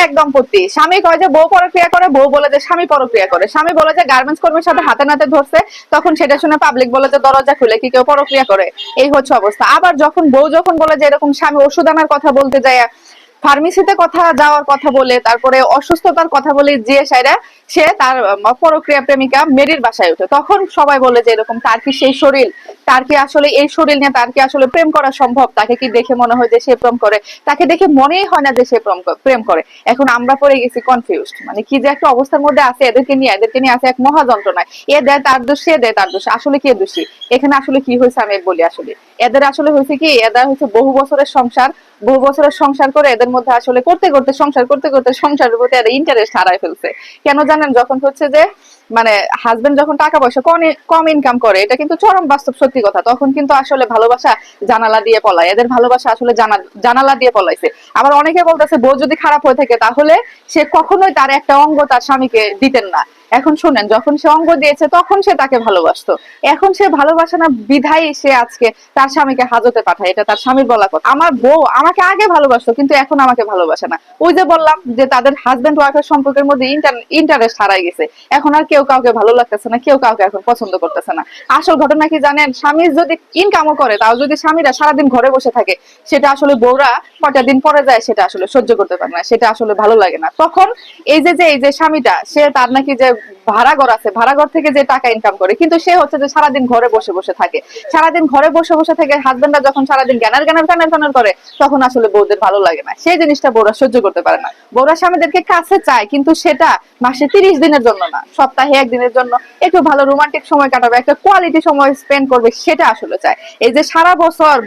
এক দম্পতি, স্বামী কয় যে বউ পরক্রিয়া করে, বউ বলে যে স্বামী পরক্রিয়া করে, স্বামী বলে যে গার্মেন্টস কর্মীর সাথে হাতে নাতে ধরছে, তখন সেটা শুনে পাবলিক বলে যে দরজা খুলে কি কেউ পরক্রিয়া করে। এই হচ্ছে অবস্থা। আবার যখন বউ যখন বলে যে এরকম স্বামী ওষুধ আনার কথা বলতে যায়, ফার্মেসিতে কথা যাওয়ার কথা বলে, তারপরে অসুস্থতার কথা বলে যে সাইরা সে তার পরক্রিয়া প্রেমিকা মেরির বাসায় ওঠে, তখন সবাই বলে যে এরকম তার কি সেই শরীর, তার কি আসলে এই শরীর নিয়ে তার কি আসলে প্রেম করা সম্ভব, তাকে কি দেখে মনে হয় যে সে প্রেম করে, তাকে দেখে মনেই হয় না যে সে প্রেম করে। এখন আমরা পড়ে গেছি কনফিউজড, মানে কি যে একটা অবস্থার মধ্যে আছে এদেরকে নিয়ে আছে এক মহা যন্ত্রণায়। এ দেয় তার দোষ, সে দেয় তার দোষ, আসলে কে দোষী? এখানে আসলে কি হয়েছে আমি বলি। আসলে এদের আসলে হয়েছে কি, এদের হচ্ছে বহু বছরের সংসার, বহু বছরের সংসার করে এদের মধ্যে আসলে করতে করতে সংসার করতে করতে সংসারের প্রতি এদের ইন্টারেস্ট হারায় ফেলছে। কেন জানেন? যখন হচ্ছে যে মানে হাজবেন্ড যখন টাকা পয়সা কম ইনকাম করে, এটা কিন্তু চরম বাস্তব সত্যি কথা, তখন কিন্তু আসলে ভালোবাসা জানালা দিয়ে পলায়। এদের ভালোবাসা আসলে জানালা দিয়ে পলাইছে। আবার অনেকে বলতেছে বউ যদি খারাপ হয়ে থাকে তাহলে সে কখনোই তার একটা অঙ্গ তার স্বামীকে দিতেন না। এখন শুনেন, যখন সে অঙ্গ দিয়েছে তখন সে তাকে ভালোবাসতো, এখন সে ভালোবাসে না বিধায় সে আজকে তার স্বামীকে হাজতে পাঠায়। এটা তার স্বামীর বলা কথা। আমার বউ আমাকে আগে ভালোবাসতো কিন্তু এখন আমাকে ভালোবাসে না। ওই যে বললাম যে তাদের হাজবেন্ড ওয়াইফের সম্পর্কের মধ্যে ইন্টারেস্ট হারাই গেছে, এখন আর কেউ কাউকে ভালো লাগতেছে না, কেউ কাউকে এখন পছন্দ করতেছে না। আসল ঘটনা কি জানেন? স্বামী যদি ইনকামও করে, তাও যদি স্বামীরা সারাদিন ঘরে বসে থাকে, সেটা আসলে বউরা কটা দিন পরে যায় সেটা আসলে সহ্য করতে পারে না, সেটা আসলে ভালো লাগে না। তখন এই যে স্বামীটা, সে তার নাকি যে ভাড়া ঘর আছে, ভাড়া ঘর থেকে যে টাকা ইনকাম করে, কিন্তু সে হচ্ছে যে সারাদিন ঘরে বসে বসে থাকে, সারাদিন ঘরে বসে বসে থেকে হাজবেন্ডরা যখন সারাদিন জ্ঞানের করে, তখন আসলে বউদের ভালো লাগে না, সেই জিনিসটা বউরা সহ্য করতে পারে না। বউরা স্বামীদেরকে কাছে চায়, কিন্তু সেটা মাসে 30 দিনের জন্য না, সপ্তাহে একদিনের জন্য একটু ভালো রোমান্টিক সময় কাটাবে, একটা কোয়ালিটি সময় স্পেন্ড করবে, সেটা আসলে চায়। এই যে সারা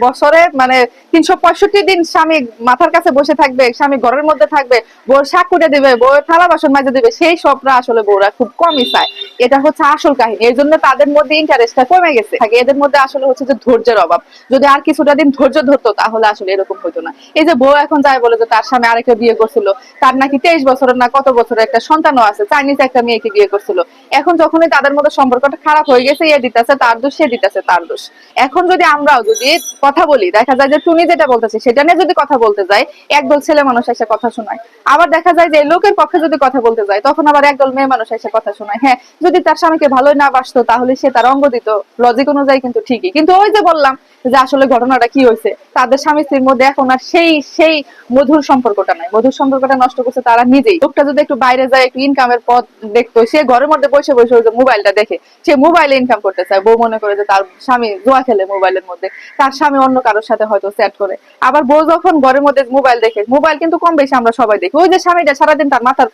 বছরে মানে 365 দিন স্বামী মাথার কাছে বসে থাকবে, স্বামী ঘরের মধ্যে থাকবে, বউর শাক কুটে দিবে, বউয়ের থালা বাসন মাজে দিবে, সেই সবটা আসলে বউরা খুব কমই চায়। এটা হচ্ছে আসল কাহিনী। এর জন্য তাদের মধ্যে ইন্টারেস্টটা কমে গেছে। এদের মধ্যে আসলে হচ্ছে যে ধৈর্যের অভাব। যদি আর কিছুটা দিন ধৈর্য ধরতো তাহলে আসলে এরকম হতো না। এই যে বউ এখন যায় বলে যে তার স্বামী আরেকটা বিয়ে করছিল, তার নাকি 23 বছরের না কত বছরের একটা সন্তানও আছে, চাইনিজ একটা মেয়েকে বিয়ে করছিল। এখন যখনই তাদের মধ্যে সম্পর্কটা খারাপ হয়ে গেছে, এ দিতেছে তার দোষ, সে দিতেছে তার দোষ। এখন যদি আমরাও যদি কথা বলি, দেখা যায় যে টুনি যেটা বলতেছে সেটা নিয়ে যদি কথা বলতে যাই, একদল ছেলে মানুষ এসে কথা শোনায়। আবার দেখা যায় যে লোকের পক্ষে যদি কথা বলতে যায়, তখন আবার একদল মেয়ে মানুষ এসে কথা শোনায়। হ্যাঁ, যদি তার স্বামীকে ভালোই না বাসতো তাহলে সে তার অঙ্গ দিত, লজিক অনুযায়ী কিন্তু ঠিকই। কিন্তু ওই যে বললাম যে আসলে ঘটনাটা কি হয়েছে, তাদের স্বামী স্ত্রীর মধ্যে এখন আর সেই মধুর সম্পর্কটা নাই, মধুর সম্পর্কটা নষ্ট করছে তারা নিজেই। লোকটা যদি একটু বাইরে যায়, একটু ইনকামের পথ দেখতো, সে ঘরের মধ্যে বসে বসে ওই যে মোবাইলটা দেখে, সে মোবাইলে ইনকাম করতে চায়। বউ মনে করে যে তার স্বামী জুয়া খেলে মোবাইলের মধ্যে, তার স্বামী অন্য কারোর সাথে হয়তো চ্যাট করে। আবার বউ যখন ঘরের মধ্যে মোবাইল দেখে, মোবাইল কিন্তু কম বেশি আমরা সবাই দেখি, ওই যে স্বামীটা সারাদিন তার মাথার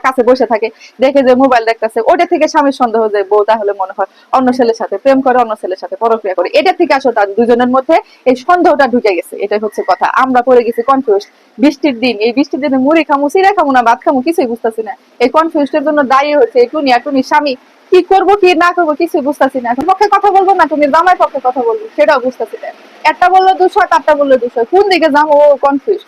কাছে বসে থাকে, দেখে যে মোবাইল দেখতেছে, ওটা থেকে স্বামীর সন্দেহ যায় বউ তাহলে মনে হয় অন্য ছেলের সাথে প্রেম করে, অন্য ছেলের সাথে পরক্রিয়া করে। এটা থেকে আসলে তাদের দুজনের মধ্যে এই সন্দেহটা ঢুকে গেছে। এটাই হচ্ছে কথা। আমরা পড়ে গেছি কনফিউজ। বৃষ্টির দিন, এই বৃষ্টির দিনে মুড়ি খামু, চিড়া খামু না ভাত খামু, কিছুই বুঝতেছি না। এই কনফিউজের জন্য দায়ী হচ্ছে এই টুনি স্বামী। কি করবো কি না করবো কিছুই বুঝতেছি না। এখন পক্ষে কথা বলবো না টুনির জামাই পক্ষে কথা বলবো, সেটাও বুঝতেছি না। একটা বললো 200, তারটা বললো 200, কোন দিকে যাবো? ও কনফিউজ।